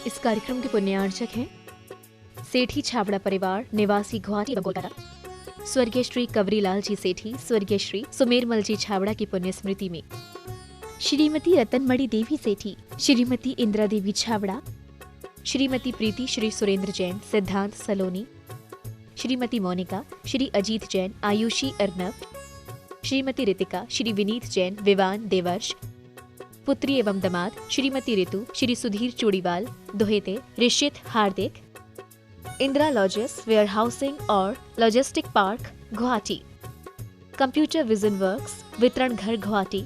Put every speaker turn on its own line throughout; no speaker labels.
इस कार्यक्रम के पुण्यार्चक हैं सेठी छाबड़ा परिवार निवासी गुवाहाटी कोलकाता। स्वर्गीय श्री कवरीलाल जी सेठी, स्वर्गीय श्री सुमेरमल जी छाबड़ा की पुण्य स्मृति में श्रीमती रतनमणि देवी सेठी, श्रीमती इंदिरा देवी छाबड़ा, श्रीमती प्रीति, श्री सुरेंद्र जैन, सिद्धांत सलोनी, श्रीमती मोनिका, श्री अजीत जैन, आयुषी अर्नब, श्रीमती रितिका, श्री विनीत जैन, विवान देवर्ष, पुत्री एवं दमाद श्रीमती ऋतु, श्री सुधीर चूड़ीवाल, दोहेते ऋषित हार्दिक, इंदिरा लॉजिस वेयर हाउसिंग और logistic park Guwahati, computer vision works वितरण घर Guwahati,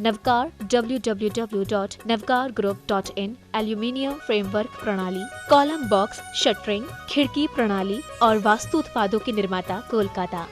Navkar www.navkargroup.in, aluminium framework प्रणाली, कॉलम बॉक्स शटरिंग, खिड़की प्रणाली और वास्तु उत्पादों के निर्माता कोलकाता।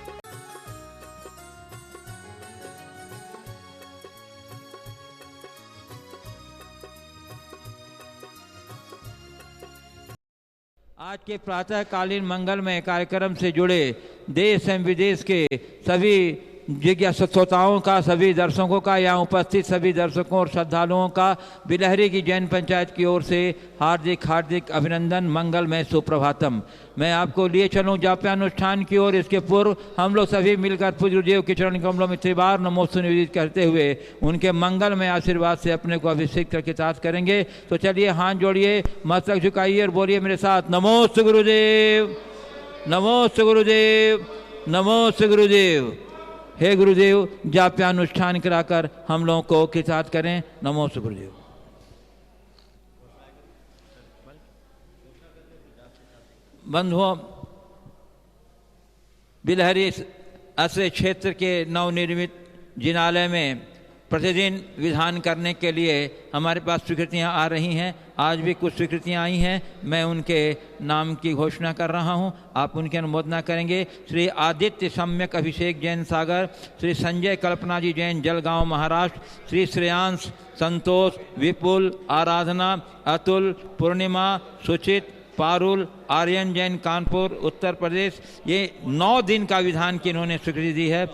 आज के प्रातःकालीन मंगलमय कार्यक्रम से जुड़े देश एवं विदेश के सभी जिज्ञासु श्रोताओं का, सभी दर्शकों का, यहाँ उपस्थित सभी दर्शकों और श्रद्धालुओं का बिलहरी की जैन पंचायत की ओर से हार्दिक हार्दिक अभिनंदन, मंगलमय सुप्रभातम। मैं आपको लिए चलूँ जाप्यानुष्ठान की ओर। इसके पूर्व हम लोग सभी मिलकर पूज्य गुरुदेव के चरण कमलों में त्रिबार नमोस्तु निवेदित करते हुए उनके मंगलमय आशीर्वाद से अपने को अभिषेक करके ताज करेंगे। तो चलिए हाथ जोड़िए, मस्तक झुकाइए और बोलिए मेरे साथ, नमोस्तु गुरुदेव, नमोस्तु गुरुदेव, नमोस्तु गुरुदेव। हे गुरुदेव, जाप्यानुष्ठान कराकर हम लोगों को कृतार्थ करें। नमोस्तु गुरुदेव। बंधुओं, बिलहरी आश्रय क्षेत्र के नवनिर्मित जिनालय में प्रतिदिन विधान करने के लिए हमारे पास स्वीकृतियां आ रही हैं। आज भी कुछ स्वीकृतियां आई हैं, मैं उनके नाम की घोषणा कर रहा हूं, आप उनकी अनुमोदना करेंगे। श्री आदित्य सम्यक अभिषेक जैन सागर, श्री संजय कल्पना जी जैन जलगांव महाराष्ट्र, श्री श्रेयांश, संतोष, विपुल, आराधना, अतुल, पूर्णिमा, सुचित, पारुल, आर्यन जैन कानपुर उत्तर प्रदेश। ये 9 दिन का विधान की इन्होंने स्वीकृति दी है।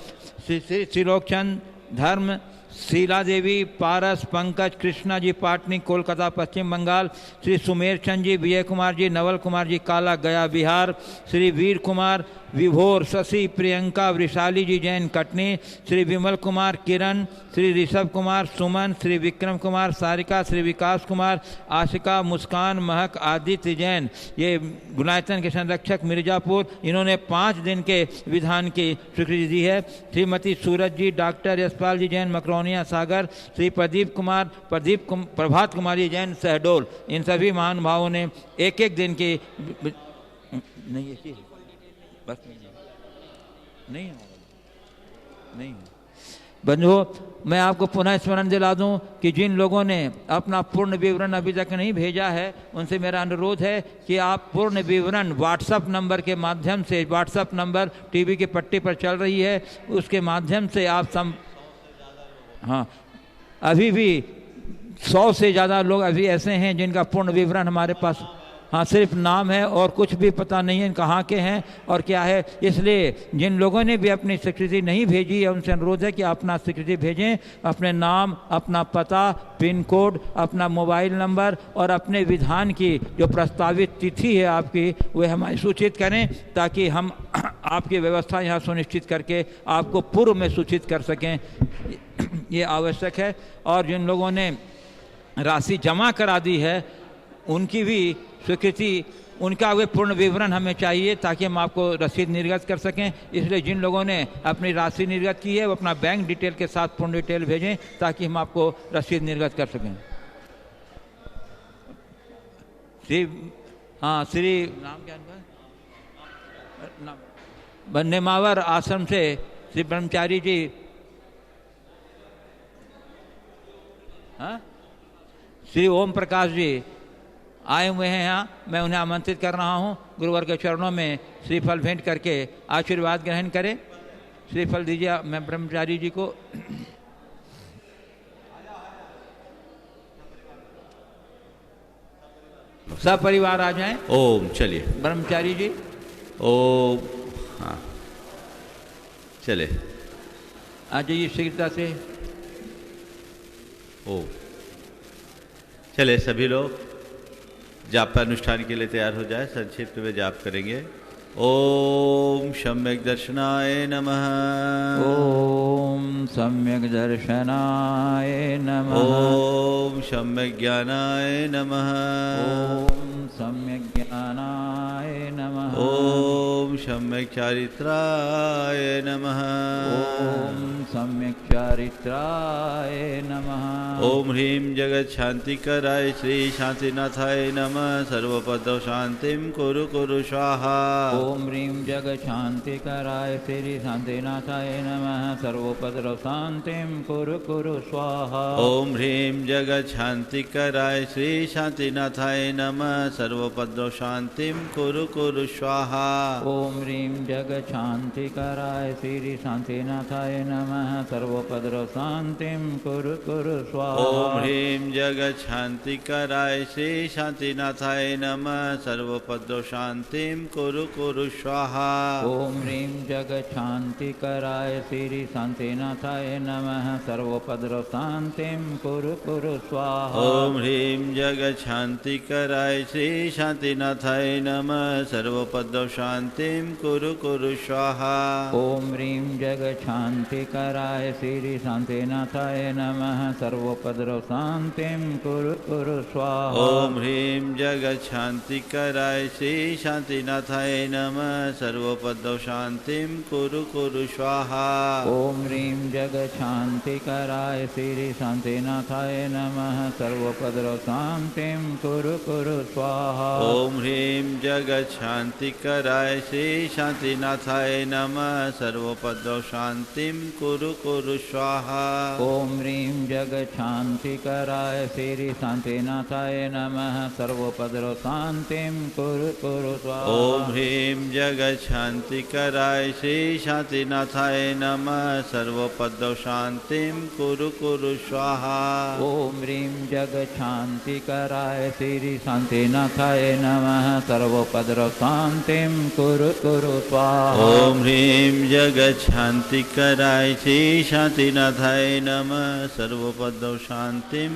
श्री त्रिलोकचंद धर्म, शीला देवी, पारस, पंकज, कृष्णा जी पाटनी कोलकाता पश्चिम बंगाल, श्री सुमेर चंद जी, विजय कुमार जी, नवल कुमार जी काला गया बिहार, श्री वीर कुमार, विभोर, शशि, प्रियंका, वृषाली जी जैन कटनी, श्री विमल कुमार, किरण, श्री ऋषभ कुमार, सुमन, श्री विक्रम कुमार, सारिका, श्री विकास कुमार, आशिका, मुस्कान, महक, आदित्य जैन, ये गुणायतन के संरक्षक मिर्जापुर, इन्होंने 5 दिन के विधान की स्वीकृति दी है। श्रीमती सूरज जी, डॉक्टर यशपाल जी जैन मकरोनिया सागर, श्री प्रदीप कुमार, प्रभात कुमारी जैन शहडोल, इन सभी महानुभावों ने एक एक दिन की नहीं बस नहीं है। बंधुओं, मैं आपको पुनः स्मरण दिला दूं कि जिन लोगों ने अपना पूर्ण विवरण अभी तक नहीं भेजा है, उनसे मेरा अनुरोध है कि आप पूर्ण विवरण व्हाट्सएप नंबर के माध्यम से, व्हाट्सएप नंबर टीवी की पट्टी पर चल रही है, उसके माध्यम से आप हाँ, अभी भी 100 से ज़्यादा लोग अभी ऐसे हैं जिनका पूर्ण विवरण हमारे पास, हाँ, सिर्फ नाम है और कुछ भी पता नहीं है कहाँ के हैं और क्या है। इसलिए जिन लोगों ने भी अपनी स्वीकृति नहीं भेजी है, उनसे अनुरोध है कि अपना स्वीकृति भेजें, अपने नाम, अपना पता, पिन कोड, अपना मोबाइल नंबर और अपने विधान की जो प्रस्तावित तिथि है आपकी, वह हमें सूचित करें ताकि हम आपकी व्यवस्था यहाँ सुनिश्चित करके आपको पूर्व में सूचित कर सकें। ये आवश्यक है। और जिन लोगों ने राशि जमा करा दी है, उनकी भी स्वीकृति, उनका वे पूर्ण विवरण हमें चाहिए ताकि हम आपको रसीद निर्गत कर सकें। इसलिए जिन लोगों ने अपनी राशि निर्गत की है, वो अपना बैंक डिटेल के साथ पूर्ण डिटेल भेजें ताकि हम आपको रसीद निर्गत कर सकें। श्री नाम क्या है, नेमावर आश्रम से श्री ब्रह्मचारी जी, हाँ, श्री ओम प्रकाश जी आए हुए हैं यहाँ, मैं उन्हें आमंत्रित कर रहा हूँ। गुरुवर के चरणों में श्रीफल भेंट करके आशीर्वाद ग्रहण करें। श्रीफल दीजिए मैं ब्रह्मचारी जी को। सब परिवार आ जाएं।
ओम, चलिए
ब्रह्मचारी जी।
ओम, हाँ चले,
आ जाइए शीघ्रता से।
ओम, चले सभी लोग। जाप अनुष्ठान के लिए तैयार हो जाए। संक्षिप्त में जाप करेंगे। ओम सम्यक दर्शनाय नमः।
ओम सम्यक दर्शनाय नमः।
ओम सम्यक ज्ञानाय नमः।
ओम सम्यक ज्ञानाय नमः।
ओम सम्यक चारित्राय नमः।
ओम सम्यक चारित्राय नमः।
ओम ह्रीं जगत शांतिकराय श्री शांतिनाथाय नमः। सर्वपद शांतिं कुरु कुरु स्वाहा।
ओम ह्रीं जगत शांतिकराय श्री शांतिनाथाय नमः। सर्वोपद्रव शांतिं कुरु कुरु स्वाहा।
ओम ह्रीं जगत शांतिकराय श्री शांतिनाथाय नमः। सर्वोपद्रव शांतिं कुरु कुरु स्वाहा।
ओम ह्रीं जगत शांतिकराय श्री शांतिनाथाय नमः। सर्वोपद्रव शांतिं कुरु कुरु स्वाहा।
ओम ह्रीं जगत शांतिकराय श्री शांतिनाथाय नमः। सर्वोपद्रव शांतिं कुरु कुरु स्वाहा।
ओम ह्रीं जगत शांतिकराय श्री शांतिनाथाय नमः। सर्वोपद्रव शांतिं कुरु कुरु स्वाहा।
ओम ह्रीं जगत शांतिकराय श्री शांतिनाथाय नमः। सर्वोपद्रव शांतिं कुरु कुरु स्वाहा।
ओम ह्रीं जगत शांतिकराय श्री शांतिनाथाय नमः। सर्वोपद्रव शांतिं कुरु कुरु स्वाहा।
ओम ह्रीं जगत शांतिकराय श्री शांतिनाथाय नमः। सर्वोपद्रव शांतिं कुरु कुरु स्वाहा।
ओम ह्रीं जगत शांतिकराय श्री शांतिनाथाय नमः। सर्वोपद्रव शांतिं कुरु कुरु स्वाहा।
ओम ह्रीं जगत शांतिकराय श्री शांतिनाथाय नमः। सर्वोपद्रव शांतिं कुरु कुरु स्वाहा।
ओम ह्रीं जगत शांतिकराय श्री शांतिनाथाय नमः। सर्वोपद्रव शांतिं कुरु कुरु स्वाहा।
ओम ह्रीं जगत शांतिकराय श्री शांतिनाथाय नमः। सर्वोपद्रव शांतिं कुरु कुरु स्वाहा।
ओम ह्रीं जगत शांतिकराय श्री शांतिनाथाय नमः। सर्वोपद्रव शांतिं कुरु कुरु स्वाहा।
ओम ह्रीं जगत शांतिकराय श्री शांतिनाथाय नमः। सर्वोपद्रव शांतिं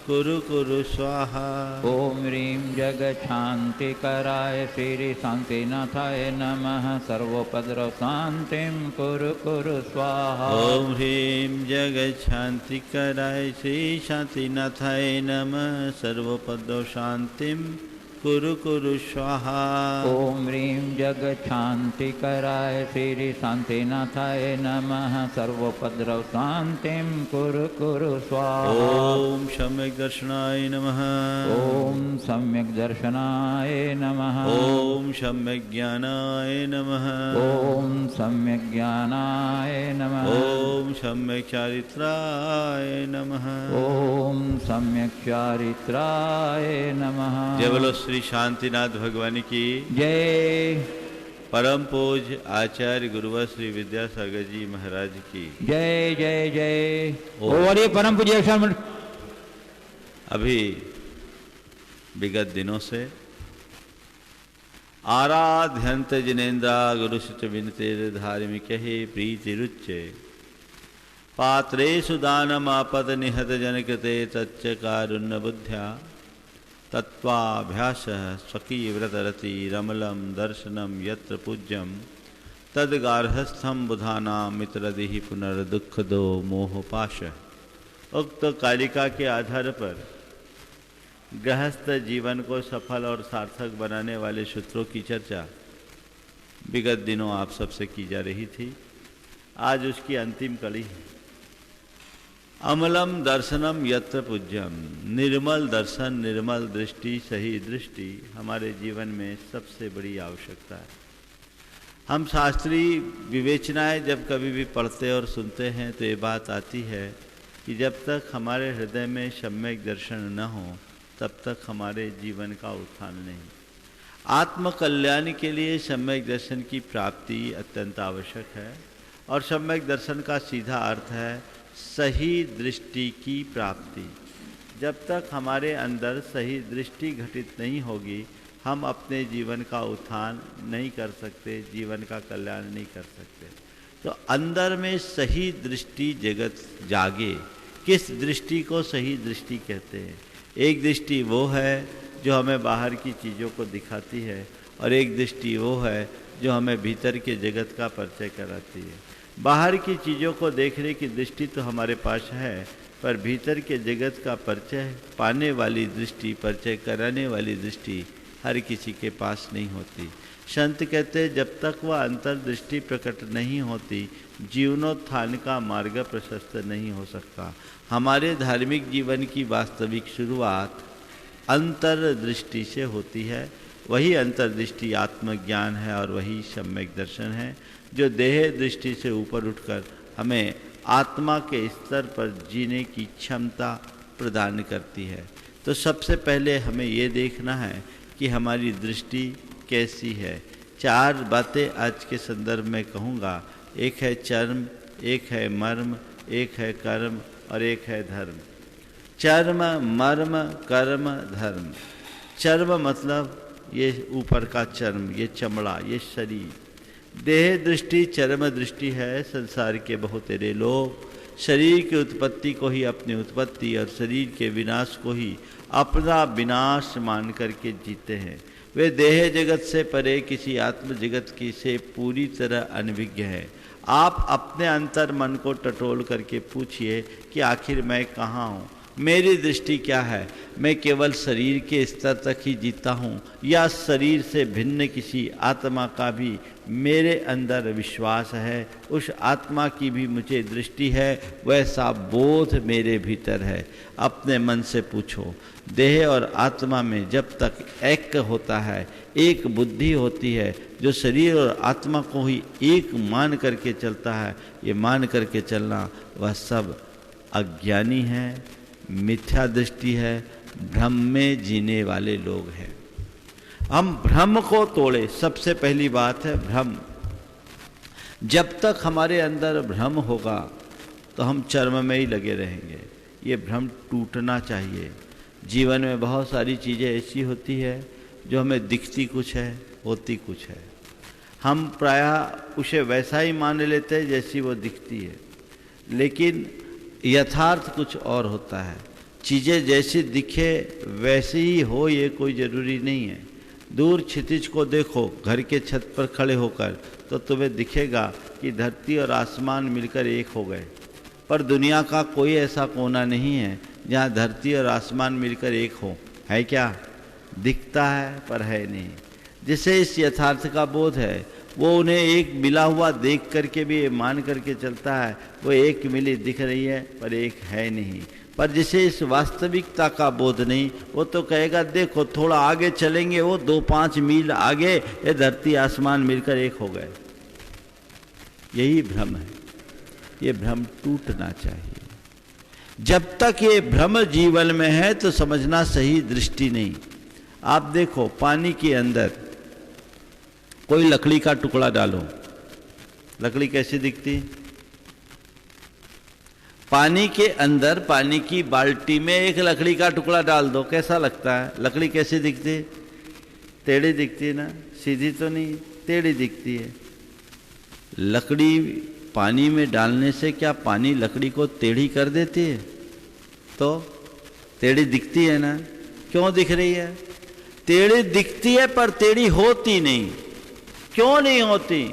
कुरु कुरु स्वाहा।
ओम ह्रीं जगत शांतिकराय श्री शांतिनाथाय नमः। सर्वोपद्रव शांतिं कुरु कुरु स्वाहा।
ओम ह्रीं जगत शांतिकराय श्री शांतिनाथाय नमः। सर्वोपद्रव शांतिं कुरु कुरु स्वाहा।
ओम ह्रीं जगत शांतिकराय श्री शांतिनाथाय नमः। सर्वोपद्रव शांतिं कुरु कुरु स्वाहा।
ओम सम्यक दर्शनाय नमः।
ओम सम्यक दर्शनाय नमः।
ओम सम्यक ज्ञानाय नमः।
ओम सम्यक ज्ञानाय नमः।
ओम सम्यक चारित्राय नमः।
ओम सम्यक चारित्राय नमः।
जय बोलो श्री शांतिनाथ भगवान की
जय।
परम पूज्य आचार्य गुरुवर श्री विद्यासागर जी महाराज की
जय जय जय।
ओम।
और ये परम पूज्य अक्षर
अभी विगत दिनों से आराध्यंत जिनेन्द्रा गुरुश्च विनते धार्मिक ही प्रीति रुच्चे पात्रेषु दानमापद निहत जनकृते तच्च कारुण्य बुद्ध्या तत्वाभ्यास स्वकीय व्रतरति रमलम दर्शनम यत्र पूज्यम तदगार्हस्थम बुधाना मित्रदिहि पुनर्दुख दो मोहपाश। उक्त कालिका के आधार पर गृहस्थ जीवन को सफल और सार्थक बनाने वाले सूत्रों की चर्चा विगत दिनों आप सबसे की जा रही थी। आज उसकी अंतिम कड़ी है। अमलम दर्शनम यत्र पूज्यम। निर्मल दर्शन, निर्मल दृष्टि, सही दृष्टि हमारे जीवन में सबसे बड़ी आवश्यकता है। हम शास्त्रीय विवेचनाएं जब कभी भी पढ़ते और सुनते हैं तो ये बात आती है कि जब तक हमारे हृदय में सम्यक दर्शन न हो तब तक हमारे जीवन का उत्थान नहीं। आत्म कल्याण के लिए सम्यक दर्शन की प्राप्ति अत्यंत आवश्यक है और सम्यक दर्शन का सीधा अर्थ है सही दृष्टि की प्राप्ति। जब तक हमारे अंदर सही दृष्टि घटित नहीं होगी हम अपने जीवन का उत्थान नहीं कर सकते, जीवन का कल्याण नहीं कर सकते। तो अंदर में सही दृष्टि जगत जागे। किस दृष्टि को सही दृष्टि कहते हैं? एक दृष्टि वो है जो हमें बाहर की चीज़ों को दिखाती है, और एक दृष्टि वो है जो हमें भीतर के जगत का परिचय कराती है। बाहर की चीज़ों को देखने की दृष्टि तो हमारे पास है, पर भीतर के जगत का परिचय पाने वाली दृष्टि, परिचय कराने वाली दृष्टि हर किसी के पास नहीं होती। संत कहते जब तक वह अंतर्दृष्टि प्रकट नहीं होती, जीवनोत्थान का मार्ग प्रशस्त नहीं हो सकता। हमारे धार्मिक जीवन की वास्तविक शुरुआत अंतर्दृष्टि से होती है। वही अंतर्दृष्टि आत्मज्ञान है और वही सम्यक दर्शन है जो देह दृष्टि से ऊपर उठकर हमें आत्मा के स्तर पर जीने की क्षमता प्रदान करती है। तो सबसे पहले हमें ये देखना है कि हमारी दृष्टि कैसी है। 4 बातें आज के संदर्भ में कहूँगा। एक है चर्म, एक है मर्म, एक है कर्म और एक है धर्म। चर्म, मर्म, कर्म, धर्म। चर्म मतलब ये ऊपर का चर्म, ये चमड़ा, ये शरीर। देह दृष्टि चर्म दृष्टि है। संसार के बहुतेरे लोग शरीर की उत्पत्ति को ही अपनी उत्पत्ति और शरीर के विनाश को ही अपना विनाश मान करके जीते हैं। वे देह जगत से परे किसी आत्म जगत की से पूरी तरह अनभिज्ञ है। आप अपने अंतर मन को टटोल करके पूछिए कि आखिर मैं कहाँ हूँ, मेरी दृष्टि क्या है। मैं केवल शरीर के स्तर तक ही जीता हूँ या शरीर से भिन्न किसी आत्मा का भी मेरे अंदर विश्वास है, उस आत्मा की भी मुझे दृष्टि है, वैसा बोध मेरे भीतर है। अपने मन से पूछो। देह और आत्मा में जब तक ऐक्य होता है, एक बुद्धि होती है जो शरीर और आत्मा को ही एक मान करके चलता है, ये मान करके चलना वह सब अज्ञानी है, मिथ्या दृष्टि है, भ्रम में जीने वाले लोग हैं। हम भ्रम को तोड़े। सबसे पहली बात है भ्रम। जब तक हमारे अंदर भ्रम होगा तो हम चर्म में ही लगे रहेंगे। ये भ्रम टूटना चाहिए। जीवन में बहुत सारी चीज़ें ऐसी होती है जो हमें दिखती कुछ है, होती कुछ है। हम प्रायः उसे वैसा ही मान लेते हैं जैसी वो दिखती है, लेकिन यथार्थ कुछ और होता है। चीज़ें जैसी दिखे वैसी ही हो ये कोई ज़रूरी नहीं है। दूर क्षितिज को देखो घर के छत पर खड़े होकर तो तुम्हें दिखेगा कि धरती और आसमान मिलकर एक हो गए, पर दुनिया का कोई ऐसा कोना नहीं है जहाँ धरती और आसमान मिलकर एक हो। है क्या? दिखता है पर है नहीं। जिसे इस यथार्थ का बोध है वो उन्हें एक मिला हुआ देख करके भी मान करके चलता है, वो एक मिली दिख रही है पर एक है नहीं। पर जिसे इस वास्तविकता का बोध नहीं, वो तो कहेगा देखो थोड़ा आगे चलेंगे, वो 2-5 मील आगे ये धरती आसमान मिलकर एक हो गए। यही भ्रम है। ये भ्रम टूटना चाहिए। जब तक ये भ्रम जीवन में है तो समझना सही दृष्टि नहीं। आप देखो पानी के अंदर कोई लकड़ी का टुकड़ा डालो, लकड़ी कैसी दिखती? पानी के अंदर पानी की बाल्टी में एक लकड़ी का टुकड़ा डाल दो, कैसा लगता है? लकड़ी कैसी दिखती? टेढ़ी दिखती है ना, सीधी तो नहीं, टेढ़ी दिखती है। लकड़ी पानी में डालने से क्या पानी लकड़ी को टेढ़ी कर देती है? तो टेढ़ी दिखती है ना। क्यों दिख रही है? टेढ़ी दिखती है पर टेढ़ी होती नहीं। क्यों नहीं होती?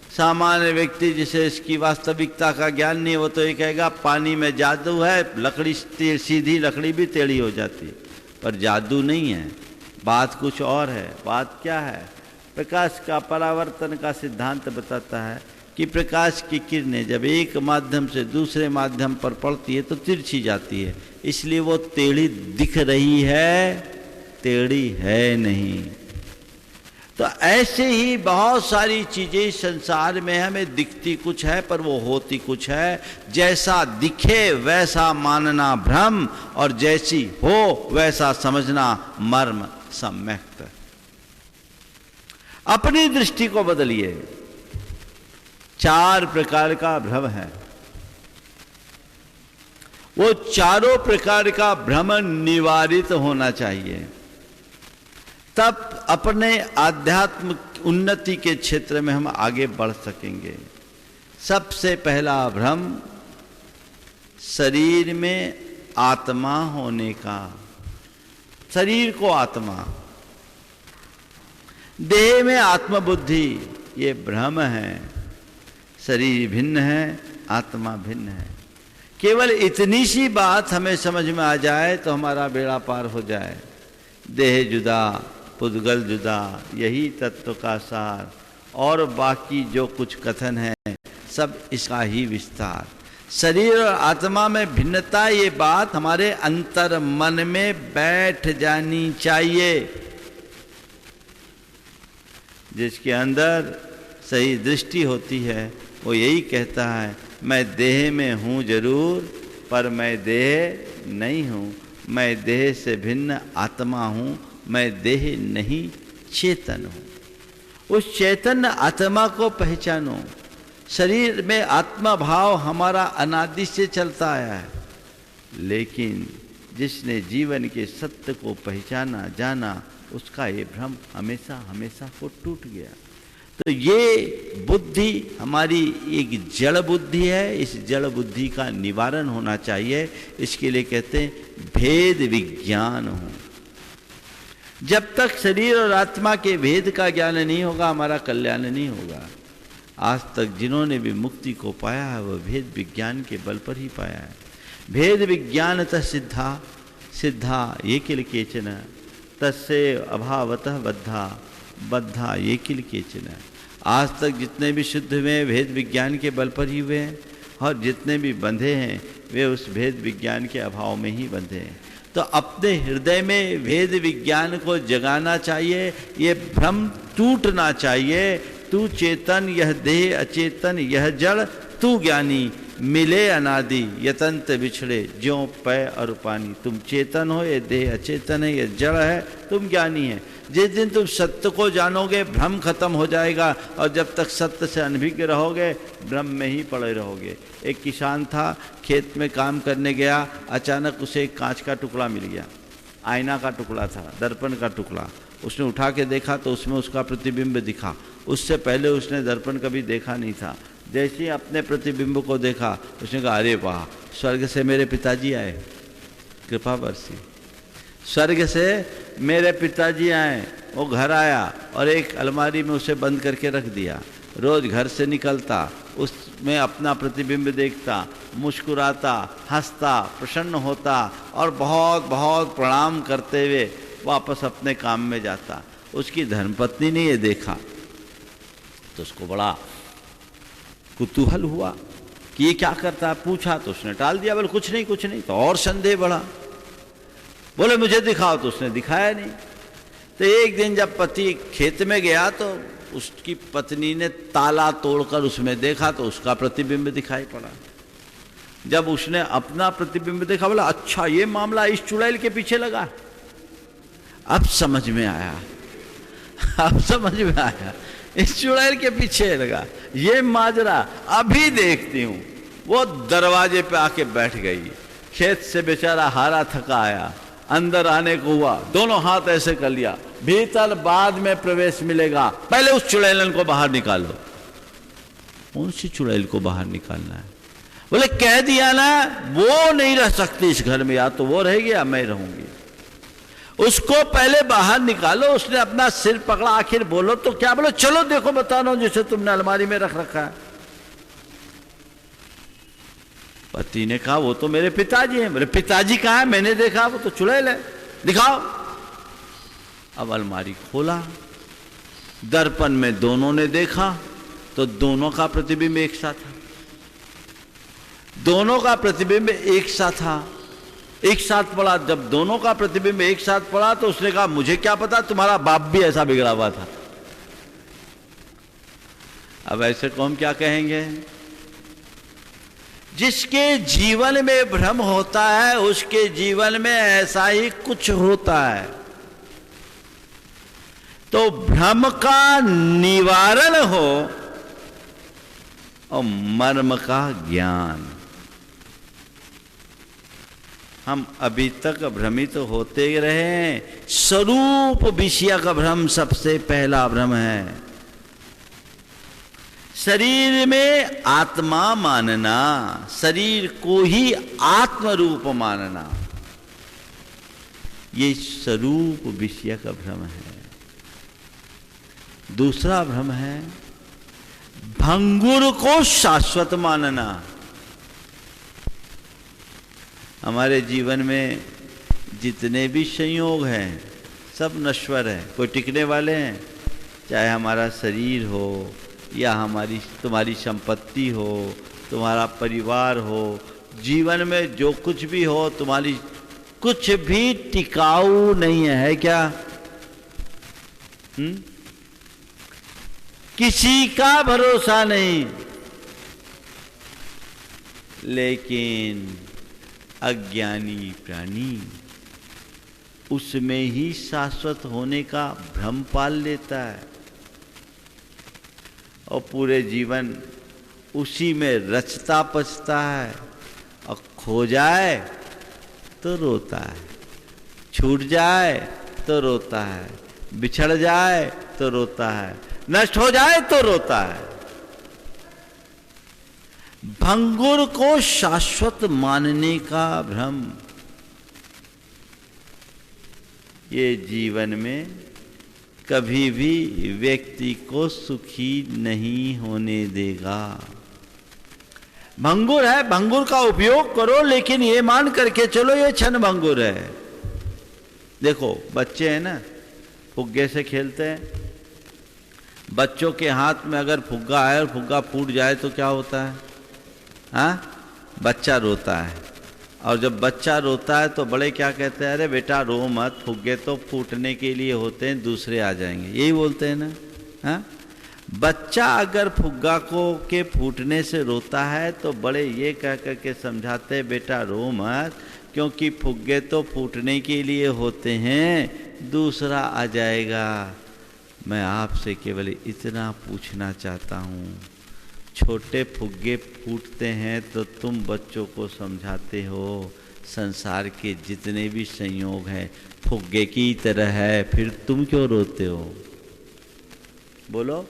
सामान्य व्यक्ति जिसे इसकी वास्तविकता का ज्ञान नहीं, वो तो ये कहेगा पानी में जादू है, लकड़ी सीधी लकड़ी भी टेढ़ी हो जाती है। पर जादू नहीं है, बात कुछ और है। बात क्या है? प्रकाश का परावर्तन का सिद्धांत बताता है कि प्रकाश की किरणें जब एक माध्यम से दूसरे माध्यम पर पड़ती है तो तिरछी जाती है, इसलिए वो टेढ़ी दिख रही है, टेढ़ी है नहीं। तो ऐसे ही बहुत सारी चीजें संसार में हमें दिखती कुछ है पर वो होती कुछ है। जैसा दिखे वैसा मानना भ्रम और जैसी हो वैसा समझना मर्म सम्यक। अपनी दृष्टि को बदलिए। 4 प्रकार का भ्रम है, वो चारों प्रकार का भ्रम निवारित होना चाहिए, तब अपने आध्यात्म उन्नति के क्षेत्र में हम आगे बढ़ सकेंगे। सबसे पहला भ्रम शरीर में आत्मा होने का। शरीर को आत्मा, देह में आत्मबुद्धि, ये भ्रम है। शरीर भिन्न है, आत्मा भिन्न है। केवल इतनी सी बात हमें समझ में आ जाए तो हमारा बेड़ा पार हो जाए। देह जुदा, पुद्गल जुदा, यही तत्व का सार, और बाकी जो कुछ कथन है सब इसका ही विस्तार। शरीर और आत्मा में भिन्नता, ये बात हमारे अंतर मन में बैठ जानी चाहिए। जिसके अंदर सही दृष्टि होती है वो यही कहता है, मैं देह में हूँ जरूर पर मैं देह नहीं हूँ, मैं देह से भिन्न आत्मा हूँ, मैं देह नहीं चेतन हूँ। उस चैतन्य आत्मा को पहचानो। शरीर में आत्मा भाव हमारा अनादि से चलता आया है, लेकिन जिसने जीवन के सत्य को पहचाना जाना, उसका ये भ्रम हमेशा हमेशा को टूट गया। तो ये बुद्धि हमारी एक जड़ बुद्धि है, इस जड़ बुद्धि का निवारण होना चाहिए। इसके लिए कहते हैं भेद विज्ञान हो। जब तक शरीर और आत्मा के भेद का ज्ञान नहीं होगा, हमारा कल्याण नहीं होगा। आज तक जिन्होंने भी मुक्ति को पाया है वह भेद विज्ञान के बल पर ही पाया है। भेद विज्ञानतः सिद्धा, सिद्धा ये किल केचन, तस्य अभावतः बद्धा, बद्धा ये किल केचन। आज तक जितने भी शुद्ध हुए भेद विज्ञान के बल पर ही हुए हैं, और जितने भी बंधे हैं वे उस भेद विज्ञान के अभाव में ही बंधे हैं। तो अपने हृदय में भेद विज्ञान को जगाना चाहिए, ये भ्रम टूटना चाहिए। तू चेतन यह देह अचेतन यह जड़, तू ज्ञानी मिले अनादि यतंत बिछड़े ज्यों पै और पानी। तुम चेतन हो, ये देह अचेतन है, ये जड़ है, तुम ज्ञानी है। जिस दिन तुम सत्य को जानोगे भ्रम खत्म हो जाएगा, और जब तक सत्य से अनभिज्ञ रहोगे भ्रम में ही पड़े रहोगे। एक किसान था, खेत में काम करने गया, अचानक उसे एक कांच का टुकड़ा मिल गया, आईना का टुकड़ा था, दर्पण का टुकड़ा। उसने उठा के देखा तो उसमें उसका प्रतिबिंब दिखा। उससे पहले उसने दर्पण कभी देखा नहीं था। जैसे ही अपने प्रतिबिंब को देखा उसने कहा, अरे वाह, स्वर्ग से मेरे पिताजी आए, कृपा बरसी। स्वर्ग से मेरे पिताजी आए। वो घर आया और एक अलमारी में उसे बंद करके रख दिया। रोज घर से निकलता, उसमें अपना प्रतिबिंब देखता, मुस्कुराता, हंसता, प्रसन्न होता, और बहुत बहुत प्रणाम करते हुए वापस अपने काम में जाता। उसकी धर्मपत्नी ने ये देखा तो उसको बड़ा कुतूहल हुआ कि ये क्या करता है। पूछा तो उसने टाल दिया, बोले कुछ नहीं कुछ नहीं। तो और संदेह बढ़ा, बोले मुझे दिखाओ, तो उसने दिखाया नहीं। तो एक दिन जब पति खेत में गया तो उसकी पत्नी ने ताला तोड़कर उसमें देखा तो उसका प्रतिबिंब दिखाई पड़ा। जब उसने अपना प्रतिबिंब देखा, बोला अच्छा ये मामला इस चुड़ैल के पीछे लगा। अब समझ में आया, अब समझ में आया, इस चुड़ैल के पीछे लगा, ये माजरा अभी देखती हूं। वो दरवाजे पे आके बैठ गई। खेत से बेचारा हारा थका आया, अंदर आने को हुआ, दोनों हाथ ऐसे कर लिया, भीतर बाद में प्रवेश मिलेगा, पहले उस चुड़ैलन को बाहर निकालो। कौन सी चुड़ैल को बाहर निकालना है? बोले कह दिया ना, वो नहीं रह सकती इस घर में, या तो वो रहेगी या मैं रहूंगी। उसको पहले बाहर निकालो। उसने अपना सिर पकड़ा, आखिर बोलो तो क्या? बोलो चलो देखो बता रहा हूं जिसे तुमने अलमारी में रख रखा है। पति ने कहा वो तो मेरे पिताजी हैं। बोले पिताजी कहाँ है? मैंने देखा, वो तो चुड़ैल है, दिखाओ। अब अलमारी खोला, दर्पण में दोनों ने देखा तो दोनों का प्रतिबिंब एक सा था। दोनों का प्रतिबिंब एक सा था, एक साथ पड़ा। जब दोनों का प्रतिबिंब एक साथ पड़ा तो उसने कहा मुझे क्या पता, तुम्हारा बाप भी ऐसा बिगड़ा हुआ था। अब ऐसे को हम क्या कहेंगे? जिसके जीवन में भ्रम होता है उसके जीवन में ऐसा ही कुछ होता है। तो भ्रम का निवारण हो और मर्म का ज्ञान। हम अभी तक भ्रमित होते रहे हैं। स्वरूप विषय का भ्रम सबसे पहला भ्रम है। शरीर में आत्मा मानना, शरीर को ही आत्म रूप मानना, ये स्वरूप विषय का भ्रम है। दूसरा भ्रम है भंगुर को शाश्वत मानना। हमारे जीवन में जितने भी संयोग हैं सब नश्वर हैं, कोई टिकने वाले हैं। चाहे हमारा शरीर हो या तुम्हारी संपत्ति हो, तुम्हारा परिवार हो, जीवन में जो कुछ भी हो, तुम्हारी कुछ भी टिकाऊ नहीं है क्या? किसी का भरोसा नहीं। लेकिन अज्ञानी प्राणी उसमें ही शाश्वत होने का भ्रम पाल लेता है और पूरे जीवन उसी में रचता पचता है, और खो जाए तो रोता है, छूट जाए तो रोता है, बिछड़ जाए तो रोता है, नष्ट हो जाए तो रोता है। भंगुर को शाश्वत मानने का भ्रम ये जीवन में कभी भी व्यक्ति को सुखी नहीं होने देगा। भंगुर है, भंगुर का उपयोग करो, लेकिन ये मान करके चलो ये क्षण भंगुर है। देखो बच्चे हैं ना, फुग्गे से खेलते हैं। बच्चों के हाथ में अगर फुग्गा है और फुग्गा फूट जाए तो क्या होता है? हाँ, बच्चा रोता है। और जब बच्चा रोता है तो बड़े क्या कहते हैं? अरे बेटा रो मत, फुग्गे तो फूटने के लिए होते हैं, दूसरे आ जाएंगे, यही बोलते हैं ना। हाँ, बच्चा अगर फुग्गा को के फूटने से रोता है तो बड़े ये कह कर के समझाते हैं बेटा रो मत, क्योंकि फुग्गे तो फूटने के लिए होते हैं, दूसरा आ जाएगा। मैं आपसे केवल इतना पूछना चाहता हूँ, छोटे फुग्गे फूटते हैं तो तुम बच्चों को समझाते हो संसार के जितने भी संयोग हैं फुग्गे की तरह है, फिर तुम क्यों रोते हो? बोलो।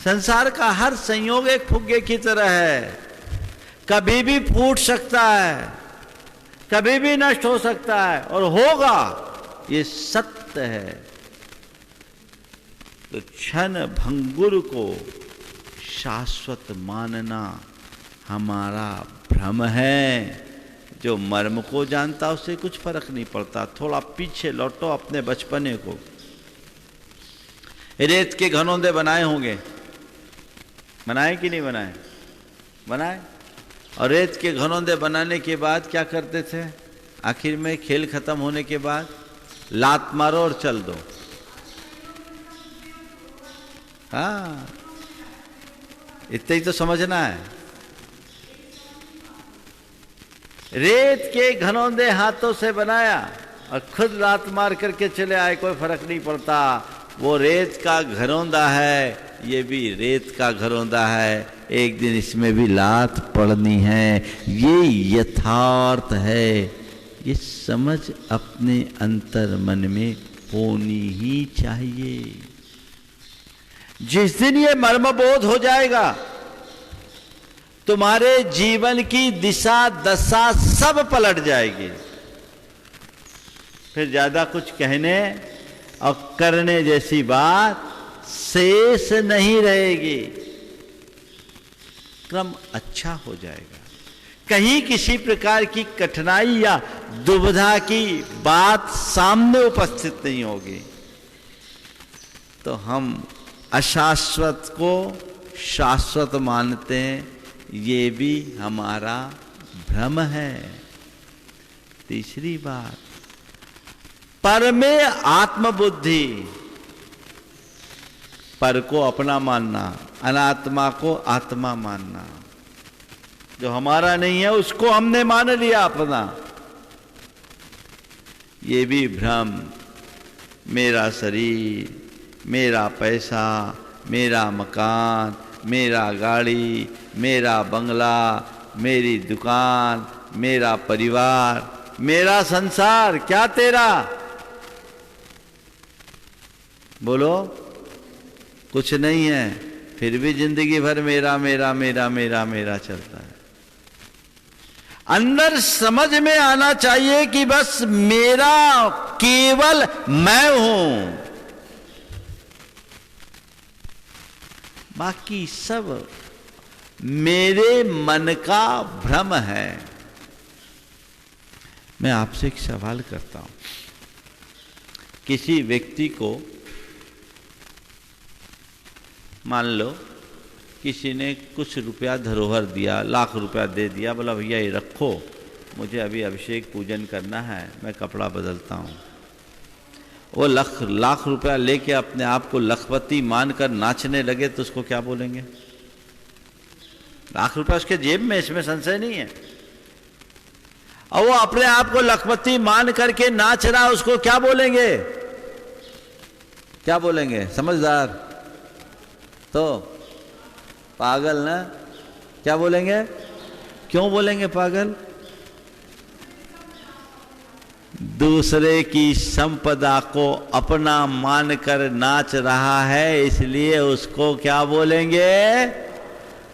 संसार का हर संयोग एक फुग्गे की तरह है, कभी भी फूट सकता है, कभी भी नष्ट हो सकता है और होगा, ये सत्य है। तो क्षण भंगुर को शाश्वत मानना हमारा भ्रम है। जो मर्म को जानता उससे कुछ फर्क नहीं पड़ता। थोड़ा पीछे लौटो अपने बचपने को। रेत के घनौंदे बनाए होंगे, बनाए कि नहीं बनाए? बनाए। और रेत के घनौंदे बनाने के बाद क्या करते थे? आखिर में खेल खत्म होने के बाद लात मारो और चल दो। हाँ, इतना ही तो समझना है। रेत के घनौंदे हाथों से बनाया और खुद लात मार करके चले आए, कोई फर्क नहीं पड़ता। वो रेत का घरौंदा है, ये भी रेत का घरौंदा है, एक दिन इसमें भी लात पड़नी है। ये यथार्थ है, ये समझ अपने अंतर मन में होनी ही चाहिए। जिस दिन ये मर्मबोध हो जाएगा, तुम्हारे जीवन की दिशा दशा सब पलट जाएगी। फिर ज्यादा कुछ कहने और करने जैसी बात शेष नहीं रहेगी। क्रम अच्छा हो जाएगा। कहीं किसी प्रकार की कठिनाई या दुविधा की बात सामने उपस्थित नहीं होगी। तो हम अशाश्वत को शाश्वत मानते हैं, ये भी हमारा भ्रम है। तीसरी बात, पर में आत्मबुद्धि, पर को अपना मानना, अनात्मा को आत्मा मानना। जो हमारा नहीं है उसको हमने मान लिया अपना, ये भी भ्रम। मेरा शरीर, मेरा पैसा, मेरा मकान, मेरा गाड़ी, मेरा बंगला, मेरी दुकान, मेरा परिवार, मेरा संसार, क्या तेरा? बोलो। कुछ नहीं है, फिर भी जिंदगी भर मेरा मेरा मेरा मेरा मेरा चलता है। अंदर समझ में आना चाहिए कि बस मेरा केवल मैं हूं, बाकी सब मेरे मन का भ्रम है। मैं आपसे एक सवाल करता हूं, किसी व्यक्ति को मान लो किसी ने कुछ रुपया धरोहर दिया, लाख रुपया दे दिया, बोला भैया ये रखो, मुझे अभी अभिषेक पूजन करना है, मैं कपड़ा बदलता हूँ। वो लाख रुपया लेके अपने आप को लखपति मानकर नाचने लगे तो उसको क्या बोलेंगे? लाख रुपया उसके जेब में, इसमें संशय नहीं है, और वो अपने आप को लखपति मान करके नाच रहा, उसको क्या बोलेंगे? क्या बोलेंगे? समझदार तो पागल ना? क्या बोलेंगे? क्यों बोलेंगे पागल? दूसरे की संपदा को अपना मानकर नाच रहा है, इसलिए उसको क्या बोलेंगे?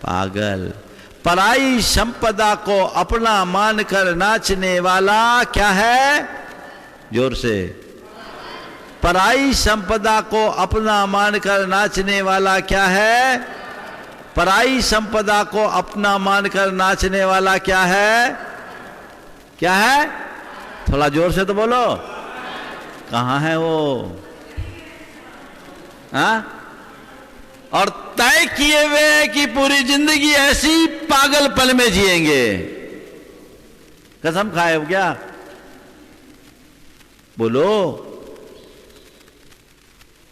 पागल। पराई संपदा को अपना मानकर नाचने वाला क्या है? जोर से। पराई संपदा को अपना मानकर नाचने वाला क्या है? पराई संपदा को अपना मानकर नाचने वाला क्या है? क्या है? थोड़ा जोर से तो बोलो, कहां है वो? हाँ? और तय किए हुए हैं कि पूरी जिंदगी ऐसी पागलपन में जिएंगे। कसम खाए हो क्या? बोलो।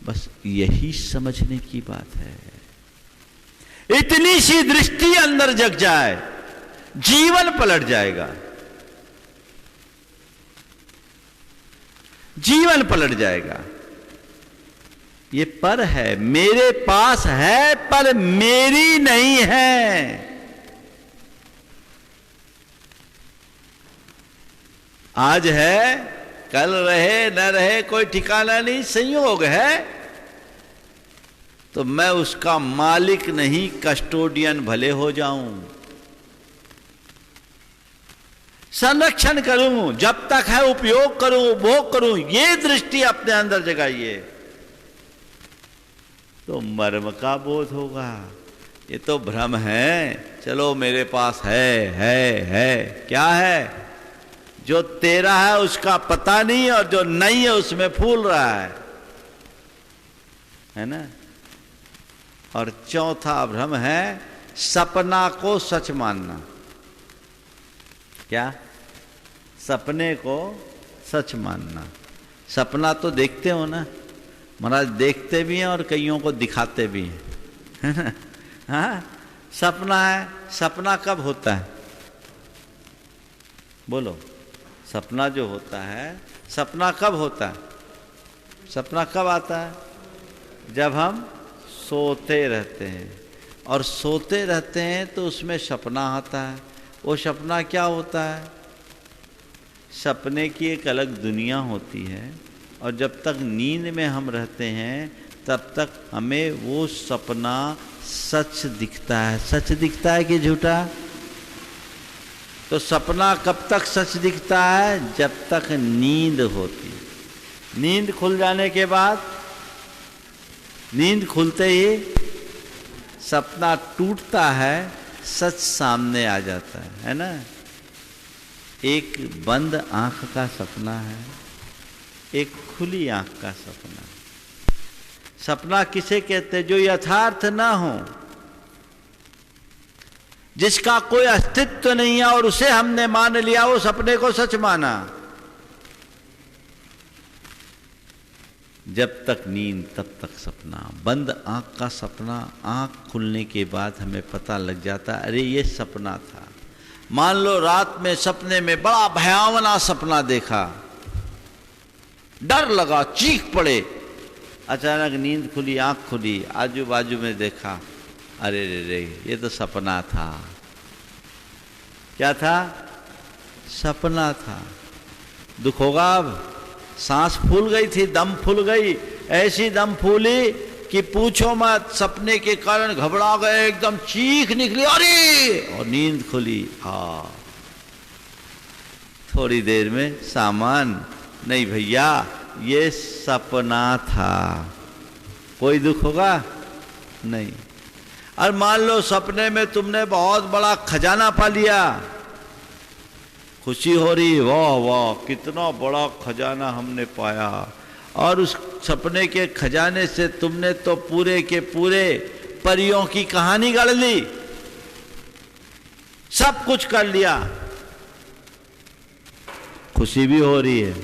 बस यही समझने की बात है। इतनी सी दृष्टि अंदर जग जाए, जीवन पलट जाएगा, जीवन पलट जाएगा। ये पर है, मेरे पास है पर मेरी नहीं है। आज है, कल रहे न रहे कोई ठिकाना नहीं, संयोग है, तो मैं उसका मालिक नहीं, कस्टोडियन भले हो जाऊं, संरक्षण करूं, जब तक है उपयोग करूं, उपभोग करूं, ये दृष्टि अपने अंदर जगाइए तो मर्म का बोध होगा। ये तो भ्रम है, चलो मेरे पास है, क्या है? जो तेरा है उसका पता नहीं, और जो नहीं है उसमें फूल रहा है ना? और चौथा भ्रम है सपना को सच मानना। क्या? सपने को सच मानना। सपना तो देखते हो ना महाराज, देखते भी हैं और कईयों को दिखाते भी हैं, है ना? हाँ, सपना है। सपना कब होता है? बोलो। सपना जो होता है, सपना कब होता है? सपना कब आता है? जब हम सोते रहते हैं, और सोते रहते हैं तो उसमें सपना आता है। वो सपना क्या होता है? सपने की एक अलग दुनिया होती है, और जब तक नींद में हम रहते हैं तब तक हमें वो सपना सच दिखता है। सच दिखता है कि झूठा? तो सपना कब तक सच दिखता है? जब तक नींद होती है। नींद खुल जाने के बाद, नींद खुलते ही सपना टूटता है, सच सामने आ जाता है ना? एक बंद आंख का सपना है, एक खुली आंख का सपना। सपना किसे कहते हैं? जो यथार्थ ना हो, जिसका कोई अस्तित्व नहीं है और उसे हमने मान लिया, वो सपने को सच माना। जब तक नींद तब तक सपना। बंद आंख का सपना, आंख खुलने के बाद हमें पता लग जाता, अरे ये सपना था। मान लो रात में सपने में बड़ा भयावना सपना देखा, डर लगा, चीख पड़े, अचानक नींद खुली, आंख खुली, आजू बाजू में देखा, अरे रे रे ये तो सपना था। क्या था? सपना था। दुख होगा अब? सांस फूल गई थी, दम फूल गई, ऐसी दम फूली कि पूछो मत। सपने के कारण घबरा गए, एकदम चीख निकली, अरे, और नींद खुली। थोड़ी देर में सामान। नहीं भैया, ये सपना था। कोई दुख होगा? नहीं। और मान लो सपने में तुमने बहुत बड़ा खजाना पा लिया, खुशी हो रही, वाह वाह कितना बड़ा खजाना हमने पाया। और उस सपने के खजाने से तुमने तो पूरे के पूरे परियों की कहानी गढ़ ली, सब कुछ कर लिया, खुशी भी हो रही है।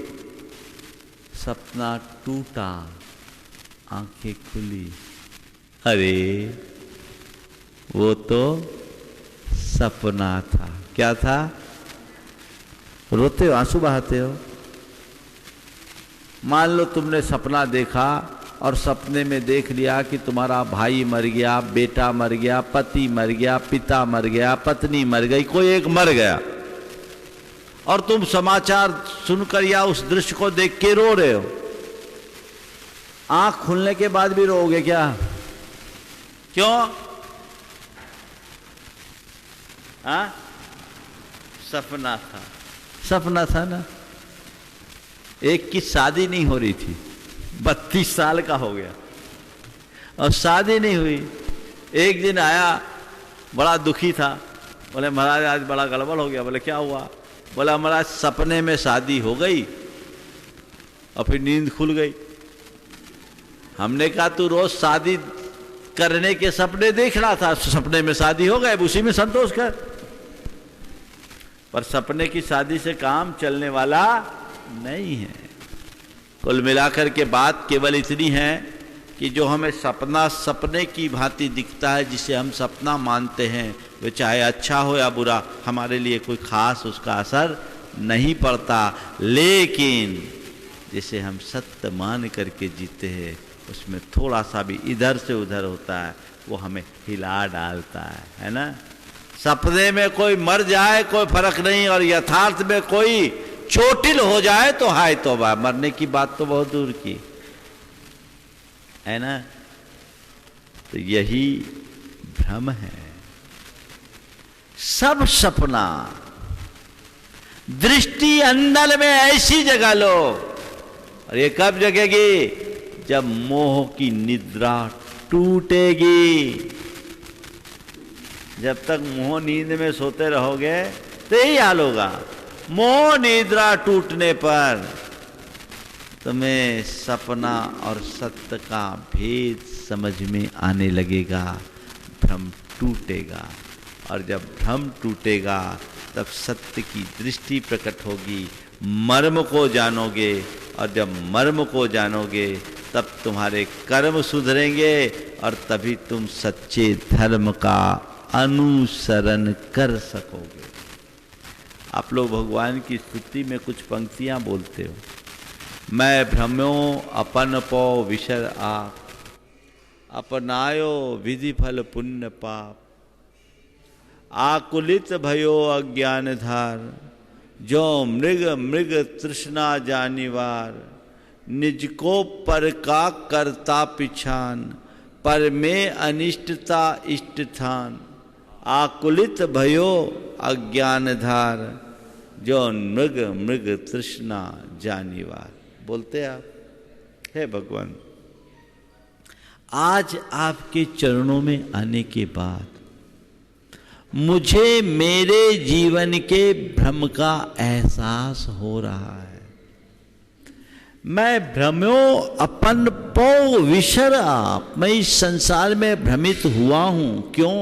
सपना टूटा, आंखें खुली, अरे वो तो सपना था। क्या था? रोते हो, आंसू बहाते हो? मान लो तुमने सपना देखा और सपने में देख लिया कि तुम्हारा भाई मर गया, बेटा मर गया, पति मर गया, पिता मर गया, पत्नी मर गई, कोई एक मर गया, और तुम समाचार सुनकर या उस दृश्य को देख के रो रहे हो। आंख खुलने के बाद भी रोओगे क्या? क्यों? सपना था, सपना था ना। एक की शादी नहीं हो रही थी, 32 साल का हो गया और शादी नहीं हुई। एक दिन आया, बड़ा दुखी था, बोले महाराज आज बड़ा गड़बड़ हो गया। बोले क्या हुआ? बोला महाराज सपने में शादी हो गई और फिर नींद खुल गई। हमने कहा तू रोज शादी करने के सपने देख रहा था, सपने में शादी हो गए, उसी में संतोष कर। पर सपने की शादी से काम चलने वाला नहीं है। कुल मिलाकर के बात केवल इतनी है कि जो हमें सपना सपने की भांति दिखता है, जिसे हम सपना मानते हैं, वो चाहे अच्छा हो या बुरा, हमारे लिए कोई खास उसका असर नहीं पड़ता। लेकिन जिसे हम सत्य मान करके जीते हैं, उसमें थोड़ा सा भी इधर से उधर होता है, वो हमें हिला डालता है ना। सपने में कोई मर जाए कोई फर्क नहीं, और यथार्थ में कोई चोटिल हो जाए तो हाय तौबा, मरने की बात तो बहुत दूर की है ना। तो यही भ्रम है। सब सपना, दृष्टि अंदर में ऐसी जगह लो, और ये कब जगेगी? जब मोह की निद्रा टूटेगी। जब तक मोह नींद में सोते रहोगे तो यही हाल होगा। मोह निद्रा टूटने पर तुम्हें सपना और सत्य का भेद समझ में आने लगेगा, भ्रम टूटेगा। और जब भ्रम टूटेगा तब सत्य की दृष्टि प्रकट होगी, मर्म को जानोगे, और जब मर्म को जानोगे तब तुम्हारे कर्म सुधरेंगे, और तभी तुम सच्चे धर्म का अनुसरण कर सकोगे। आप लोग भगवान की स्तुति में कुछ पंक्तियां बोलते हो। मैं भ्रम्यो अपन पौ विशर आप, अपनायो विधि फल पुण्य पाप, आकुलित भयो अज्ञान धार, जो मृग मृग तृष्णा जानिवार, निज को पर का करता पिछान, पर में अनिष्टता इष्ट थान, आकुलित भयो अज्ञान धार, जो मृग मृग तृष्णा जानिवार। बोलते आप, हे भगवान, आज आपके चरणों में आने के बाद मुझे मेरे जीवन के भ्रम का एहसास हो रहा है। मैं भ्रम्यो अपन पौ विशर आप, मैं इस संसार में भ्रमित हुआ हूं। क्यों?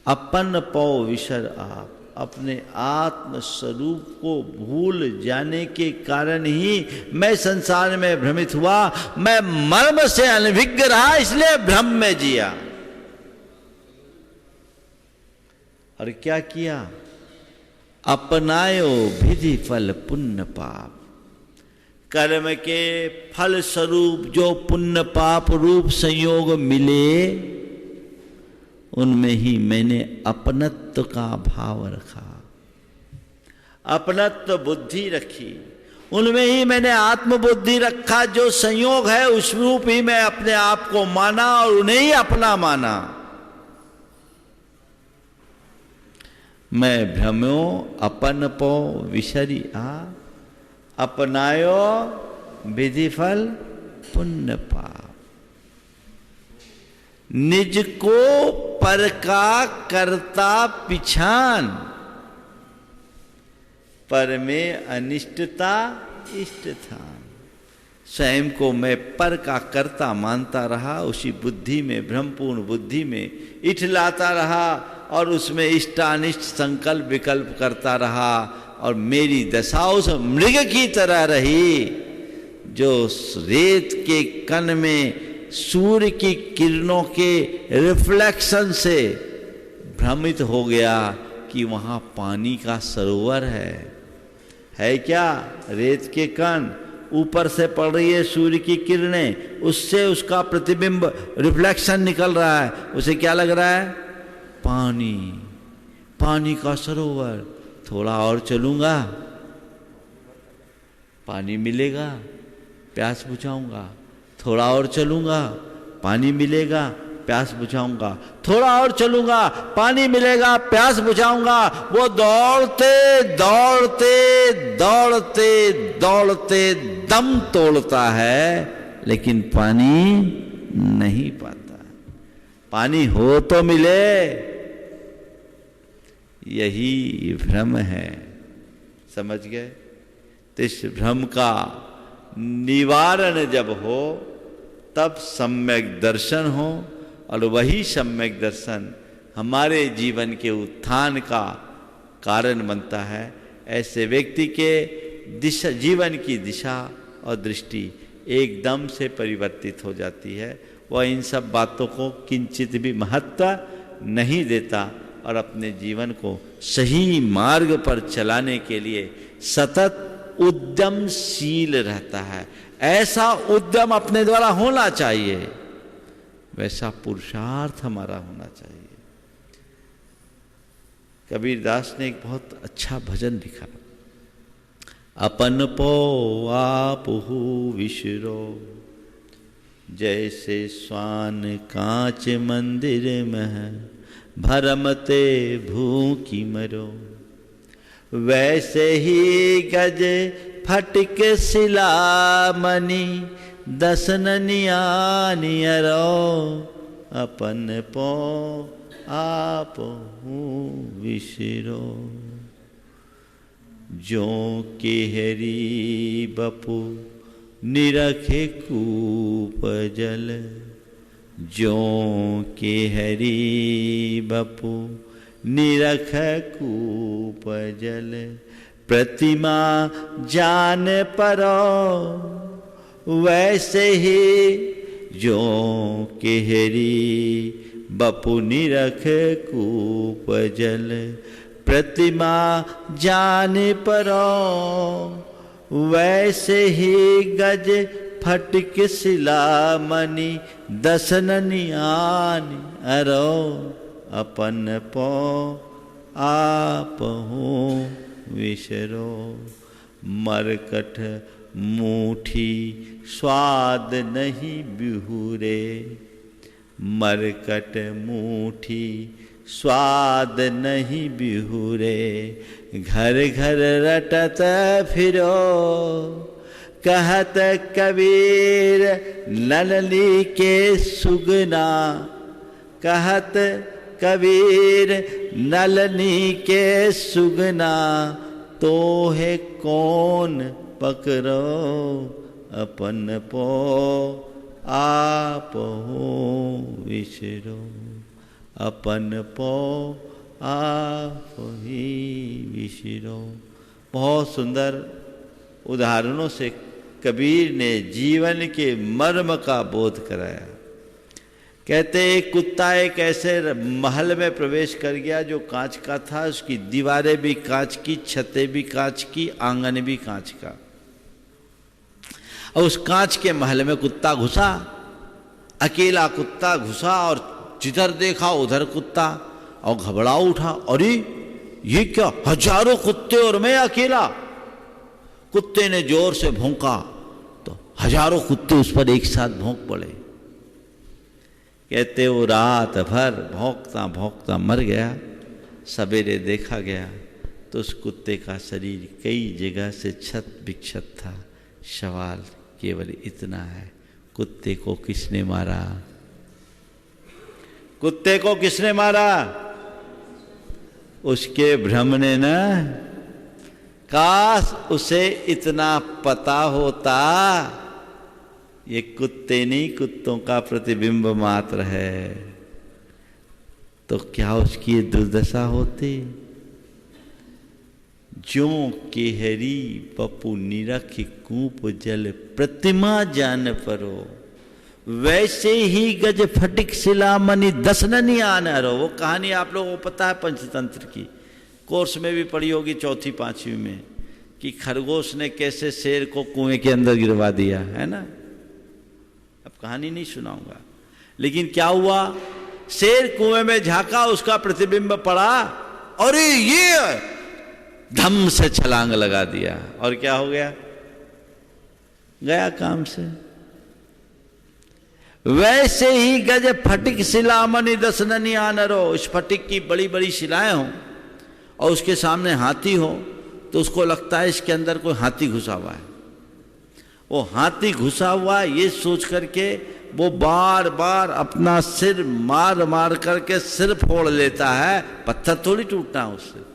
अपन पौ विशर आप, अपने आत्म स्वरूप को भूल जाने के कारण ही मैं संसार में भ्रमित हुआ। मैं मर्म से अनभिज्ञ रहा, इसलिए भ्रम में जिया। और क्या किया? अपनायो विधि फल पुण्य पाप, कर्म के फल स्वरूप जो पुण्य पाप रूप संयोग मिले, उनमें ही मैंने अपनत्व का भाव रखा, अपनत्व बुद्धि रखी, उनमें ही मैंने आत्मबुद्धि रखा। जो संयोग है उस रूप ही मैं अपने आप को माना और उन्हें ही अपना माना। मैं भ्रम्यो अपन पो विसरी आ, अपनायो विधि फल पुण्य पाप। निज को पर का करता पिछान, पर में अनिष्टता इष्ट था। स्वयं को मैं पर का करता मानता रहा, उसी बुद्धि में, भ्रमपूर्ण बुद्धि में इठलाता रहा और उसमें इष्टानिष्ट संकल्प विकल्प करता रहा, और मेरी दशा उस मृग की तरह रही जो रेत के कण में सूर्य की किरणों के रिफ्लेक्शन से भ्रमित हो गया कि वहां पानी का सरोवर है क्या? रेत के कण, ऊपर से पड़ रही है सूर्य की किरणें, उससे उसका प्रतिबिंब रिफ्लेक्शन निकल रहा है, उसे क्या लग रहा है? पानी, पानी का सरोवर। थोड़ा और चलूंगा पानी मिलेगा, प्यास बुझाऊंगा। थोड़ा और चलूंगा पानी मिलेगा, प्यास बुझाऊंगा। थोड़ा और चलूंगा पानी मिलेगा, प्यास बुझाऊंगा। वो दौड़ते दौड़ते दौड़ते दौड़ते दम तोड़ता है, लेकिन पानी नहीं पाता। पानी हो तो मिले, यही भ्रम है। समझ गए? तो इस भ्रम का निवारण जब हो तब सम्यक दर्शन हो, और वही सम्यक दर्शन हमारे जीवन के उत्थान का कारण बनता है। ऐसे व्यक्ति के जीवन की दिशा और दृष्टि एकदम से परिवर्तित हो जाती है। वह इन सब बातों को किंचित भी महत्व नहीं देता और अपने जीवन को सही मार्ग पर चलाने के लिए सतत उद्यमशील रहता है। ऐसा उद्यम अपने द्वारा होना चाहिए, वैसा पुरुषार्थ हमारा होना चाहिए। कबीर दास ने एक बहुत अच्छा भजन लिखा, अपन पो आपहु विसरो, जैसे स्वान कांच मंदिर में भरमते भूखी मरो, वैसे ही गज फटिक शिला मणि दसन नियानियरो, अपन पो आप विसरो। जो केहरी बपु निरखे कूप जल, जो केहरी बपु निरख कूप जल, प्रतिमा जान परो, वैसे ही जो केहरी बपु निरख कूप जल, प्रतिमा जान परो, वैसे ही गज फटिक शिला मणि दसन नियानि अरो, अपन पो आप हो विसरो। मरकट मूठी स्वाद नहीं बिहुरे, मरकट मूठी स्वाद नहीं बिहुरे, घर घर रटत फिरो, कहत कबीर नलनी के सुगना, कहत कबीर नलनी के सुगना, तो है कौन पकड़ो, अपन पो आप हो विसरो, अपन पो आप ही विसरो। बहुत सुंदर उदाहरणों से कबीर ने जीवन के मर्म का बोध कराया। कहते एक कुत्ता एक ऐसे महल में प्रवेश कर गया जो कांच का था, उसकी दीवारें भी कांच की, छतें भी कांच की, आंगन भी कांच का। और उस कांच के महल में कुत्ता घुसा, अकेला कुत्ता घुसा, और जिधर देखा उधर कुत्ता, और घबरा उठा, अरे ये क्या, हजारों कुत्ते और मैं अकेला। कुत्ते ने जोर से भौंका तो हजारों कुत्ते उस पर एक साथ भौंक पड़े। कहते वो रात भर भौंकता भौंकता मर गया। सवेरे देखा गया तो उस कुत्ते का शरीर कई जगह से क्षत विक्षत था। सवाल केवल इतना है, कुत्ते को किसने मारा? कुत्ते को किसने मारा? उसके भ्रम ने ना। काश उसे इतना पता होता ये कुत्ते नहीं, कुत्तों का प्रतिबिंब मात्र है, तो क्या उसकी ये दुर्दशा होती? ज्यों केहरी पपु निरख कूप जल प्रतिमा जान परो, वैसे ही गज फटिक शिला मणि दसननी आन हरो। वो कहानी आप लोगों को पता है पंचतंत्र की, कोर्स में भी पढ़ी होगी 4वीं 5वीं में, कि खरगोश ने कैसे शेर को कुएं के अंदर गिरवा दिया है ना। अब कहानी नहीं सुनाऊंगा, लेकिन क्या हुआ, शेर कुएं में झांका, उसका प्रतिबिंब पड़ा, अरे ये धम से छलांग लगा दिया, और क्या हो गया? गया काम से। वैसे ही गज फटिक शिला मणि दसननी आनरो, इस फटिक की बड़ी बड़ी शिलाएं हों और उसके सामने हाथी हो, तो उसको लगता है इसके अंदर कोई हाथी घुसा हुआ है। वो हाथी घुसा हुआ ये सोच करके वो बार बार अपना सिर मार मार करके सिर फोड़ लेता है, पत्थर थोड़ी टूटना है उससे।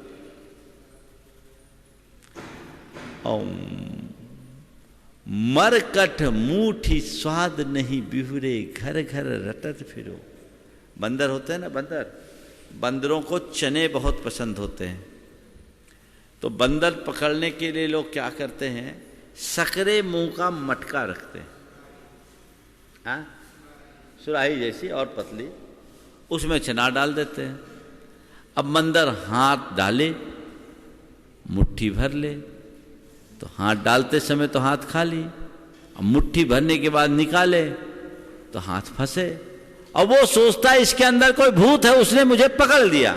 मरकट मूठी स्वाद नहीं बिहुरे, घर घर रटत फिरो। बंदर होते हैं ना, बंदरों को चने बहुत पसंद होते हैं, तो बंदर पकड़ने के लिए लोग क्या करते हैं, सकरे मुंह का मटका रखते हैं, हाँ, सुराही जैसी और पतली, उसमें चना डाल देते हैं। अब बंदर हाथ डाले, मुट्ठी भर ले, तो हाथ डालते समय तो हाथ खाली, अब मुट्ठी भरने के बाद निकाले तो हाथ फंसे, और वो सोचता है इसके अंदर कोई भूत है, उसने मुझे पकड़ लिया।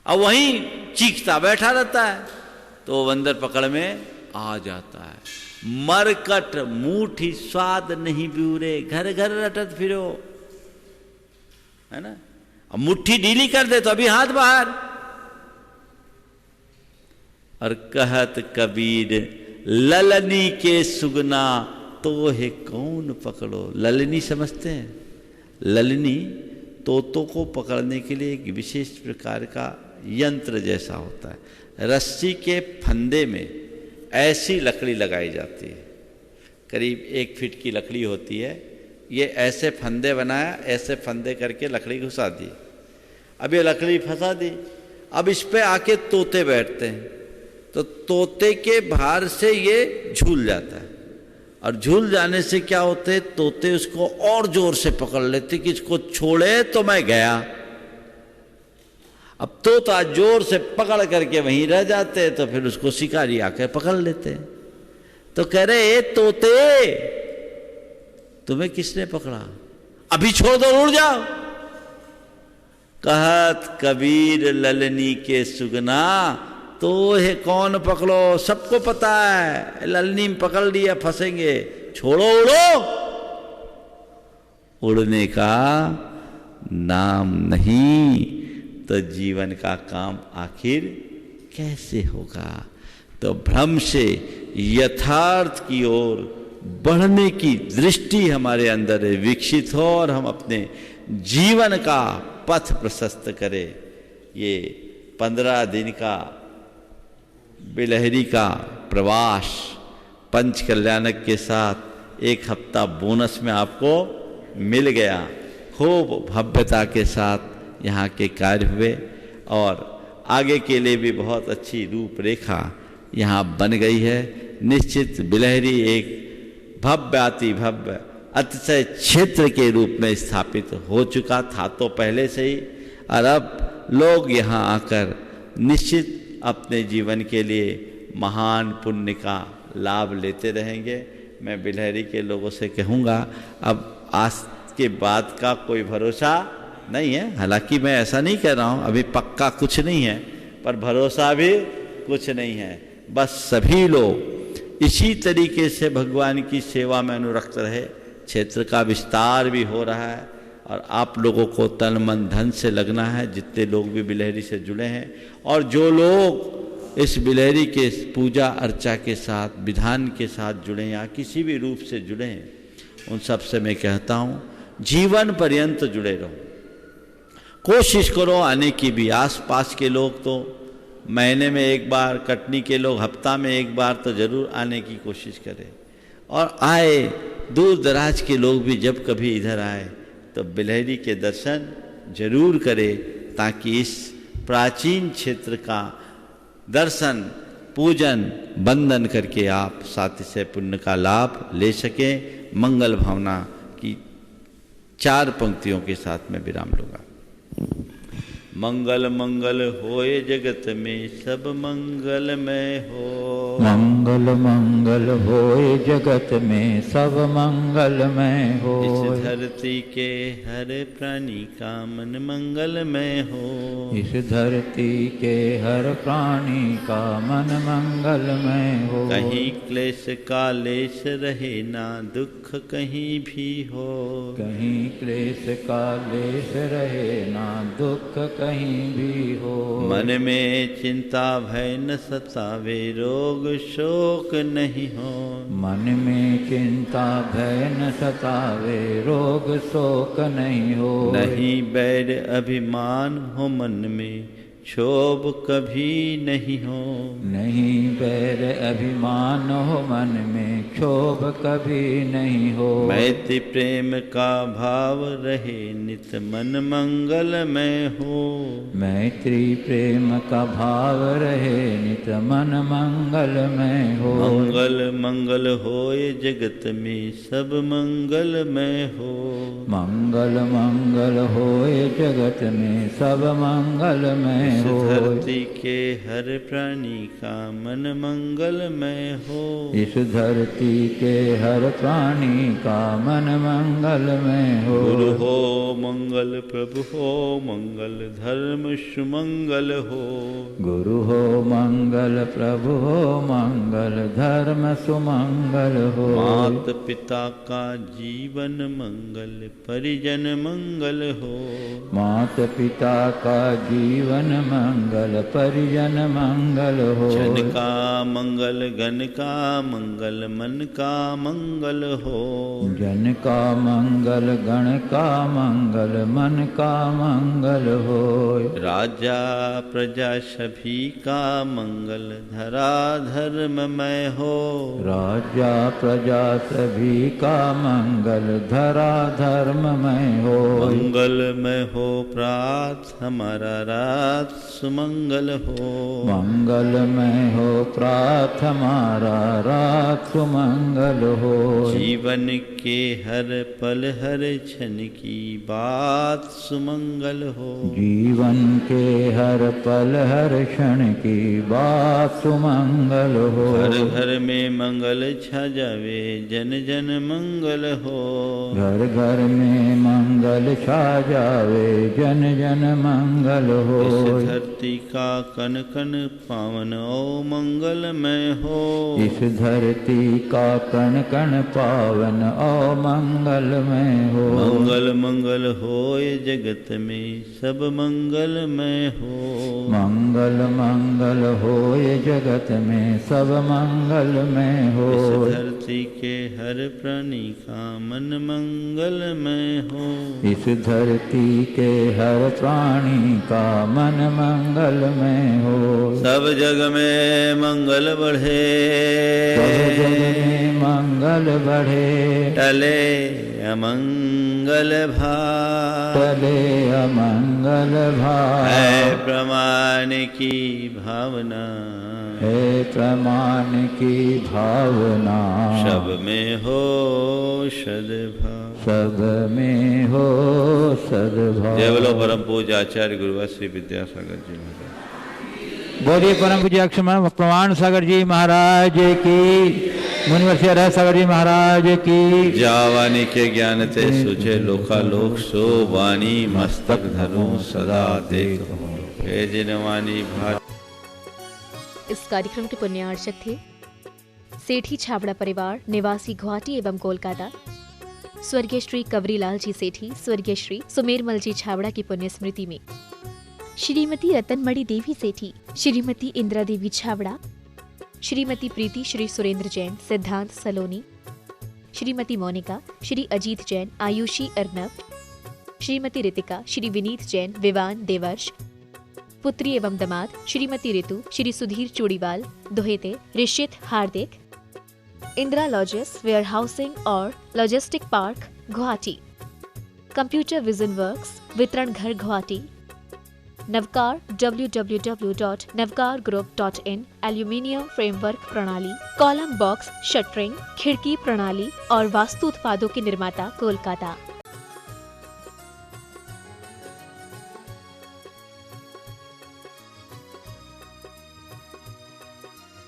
अब वहीं चीखता बैठा रहता है, तो बंदर पकड़ में आ जाता है। मरकट मूठी स्वाद नहीं बिउरे, घर घर रटत फिरो, है ना। अब मुट्ठी ढीली कर दे तो अभी हाथ बाहर। और कहत कबीर ललनी के सुगना, तो है कौन पकड़ो। ललनी समझते हैं? ललनी तोतों को पकड़ने के लिए एक विशेष प्रकार का यंत्र जैसा होता है। रस्सी के फंदे में ऐसी लकड़ी लगाई जाती है, करीब 1 फीट की लकड़ी होती है। ये ऐसे फंदे बनाया, ऐसे फंदे करके लकड़ी घुसा दी। अब ये लकड़ी फंसा दी, अब इस पे आके तोते बैठते हैं, तो तोते के भार से ये झूल जाता है, और झूल जाने से क्या होते है, तोते उसको और जोर से पकड़ लेते कि इसको छोड़े तो मैं गया। अब तोता जोर से पकड़ करके वहीं रह जाते हैं, तो फिर उसको शिकारी आकर पकड़ लेते हैं। तो कह रहे ए तोते, तुम्हें किसने पकड़ा? अभी छोड़ दो, उड़ जाओ। कहत कबीर ललनी के सुगना, तो है कौन पकड़ो। सबको पता है ललनी में पकड़ लिया, फंसेंगे, छोड़ो, उड़ो। उड़ने का नाम नहीं तो जीवन का काम आखिर कैसे होगा। तो भ्रम से यथार्थ की ओर बढ़ने की दृष्टि हमारे अंदर विकसित हो और हम अपने जीवन का पथ प्रशस्त करें। ये 15 दिन का बिलहरी का प्रवास पंच कल्याणक के साथ 1 हफ्ता बोनस में आपको मिल गया। खूब भव्यता के साथ यहाँ के कार्य हुए और आगे के लिए भी बहुत अच्छी रूपरेखा यहाँ बन गई है। निश्चित बिलहरी एक भव्य भव्य अतिशय क्षेत्र के रूप में स्थापित हो चुका था तो पहले से ही, और अब लोग यहाँ आकर निश्चित अपने जीवन के लिए महान पुण्य का लाभ लेते रहेंगे। मैं बिलहरी के लोगों से कहूँगा, अब आज के बाद का कोई भरोसा नहीं है। हालांकि मैं ऐसा नहीं कह रहा हूँ, अभी पक्का कुछ नहीं है, पर भरोसा भी कुछ नहीं है। बस सभी लोग इसी तरीके से भगवान की सेवा में अनुरक्त रहे। क्षेत्र का विस्तार भी हो रहा है और आप लोगों को तन मन धन से लगना है, जितने लोग भी बिलहरी से जुड़े हैं, और जो लोग इस बिलहरी के पूजा अर्चा के साथ विधान के साथ जुड़े या किसी भी रूप से जुड़े हैं, उन सब से मैं कहता हूँ जीवन पर्यंत जुड़े रहो। कोशिश करो आने की भी। आस पास के लोग तो महीने में एक बार, कटनी के लोग हफ्ता में एक बार तो ज़रूर आने की कोशिश करें, और आए दूर दराज के लोग भी जब कभी इधर आए तो बिलहरी के दर्शन जरूर करें, ताकि इस प्राचीन क्षेत्र का दर्शन पूजन वंदन करके आप सातिशय पुण्य का लाभ ले सकें। मंगल भावना की 4 पंक्तियों के साथ में विराम लूँगा। मंगल मंगल होए जगत में सब मंगलमय हो।
मंगल मंगल होए जगत में सब मंगलमय हो।
इस धरती के हर प्राणी का मन मंगलमय हो।
इस धरती के हर प्राणी का मन मंगलमय हो।
कहीं क्लेश का लेश रहे ना दुख कहीं भी हो।
कहीं क्लेश का लेश रहे ना दुख कहीं भी हो।
मन में चिंता भय न सतावे रोग शोक नहीं हो।
मन में चिंता भय न सतावे रोग शोक नहीं हो।
नहीं बैर अभिमान हो मन में क्षोभ कभी नहीं हो।
नहीं बैर अभिमान हो मन में क्षोभ कभी नहीं हो।
मैत्री प्रेम का भाव रहे नित मन मंगलमय हो।
मैत्री प्रेम का भाव रहे नित मन मंगलमय हो।
मंगल मंगल होए जगत में सब मंगलमय हो।
मंगल मंगल होए जगत में सब मंगलमय
इस
हो।
धरती के हर प्राणी का मन मंगलमय हो।
इस धरती के हर प्राणी का मन मंगलमय हो।
गुरु हो मंगल प्रभु हो मंगल धर्म सुमंगल हो।
गुरु हो मंगल प्रभु हो मंगल धर्म सुमंगल हो।
मात पिता का जीवन मंगल परिजन मंगल हो।
मात पिता का जीवन मंगल परिजन मंगल हो।
जन का मंगल गण का मंगल मन का मंगल हो।
जन का मंगल गण का मंगल मन का मंगल हो।
राजा प्रजा सभी का मंगल धरा धर्ममय हो। राजा
प्रजा सभी का मंगल धरा धर्ममय हो।
मंगलमय हो प्रात हमारा रात सुमंगल हो।
मंगलमय हो प्रात हमारा रात सुमंगल हो।
जीवन के हर पल हर क्षण की बात सुमंगल हो।
जीवन के हर पल हर क्षण की बात सुमंगल हो।
घर घर में मंगल छा जावे जन जन मंगल हो।
घर घर में मंगल छा जावे जन जन मंगल हो।
इस धरती का कन कन पावन ओ मंगलमय हो।
इस धरती का कण कण पावन ओ मंगलमय हो।
मंगल मंगल होए जगत में सब मंगलमय हो।
मंगल मंगल होए जगत में सब मंगलमय हो।
इस धरती के हर प्राणी का मन मंगलमय हो।
इस धरती के हर प्राणी का मन मंगलमय हो।
सब जग में मंगल बढ़े।
सब जग में मंगल बढ़े।
टले अमंगल भाव।
टले अमंगल भाव।
है प्रमाण की भावना।
है प्रमाण की भावना।
सब में हो सद्भाव।
सब में हो सद्भाव।
जय बोलो परम पूज्य आचार्य गुरुवर श्री विद्यासागर जी महाराज।
बोलिए परम पूज्य अक्षर प्रमाण सागर जी महाराज की। मुनिवर से रह सागर जी महाराज की।
जावानी के ज्ञान ते सुझे लोका लोक सो वाणी मस्तक धरो सदा देखो। हे जिनवानी भार।
इस कार्यक्रम के पुण्यार्चक थे सेठी छाबड़ा परिवार निवासी गुवाहाटी एवं कोलकाता। स्वर्गीय श्री कवरीलाल जी सेठी, स्वर्गीय श्री सुमेरमल जी छाबड़ा की पुण्य स्मृति में श्रीमती रतनमणि देवी सेठी, श्रीमती इंदिरा देवी छाबड़ा, श्रीमती प्रीति श्री सुरेंद्र जैन, सिद्धांत सलोनी, श्रीमती मोनिका, श्री अजीत जैन, आयुषी अर्नब, श्रीमती रितिका, श्री विनीत जैन, विवान देवर्ष, पुत्री एवं दमाद श्रीमती ऋतु, श्री सुधीर चूड़ीवाल, दोहेते ऋषित हार्दिक, इंदिरा लॉजिस वेयर हाउसिंग और logistic park Guwahati, computer vision works वितरण घर Guwahati, Navkar www.navkargroup.in aluminium framework प्रणाली, कॉलम बॉक्स शटरिंग, खिड़की प्रणाली और वास्तु उत्पादों के निर्माता कोलकाता।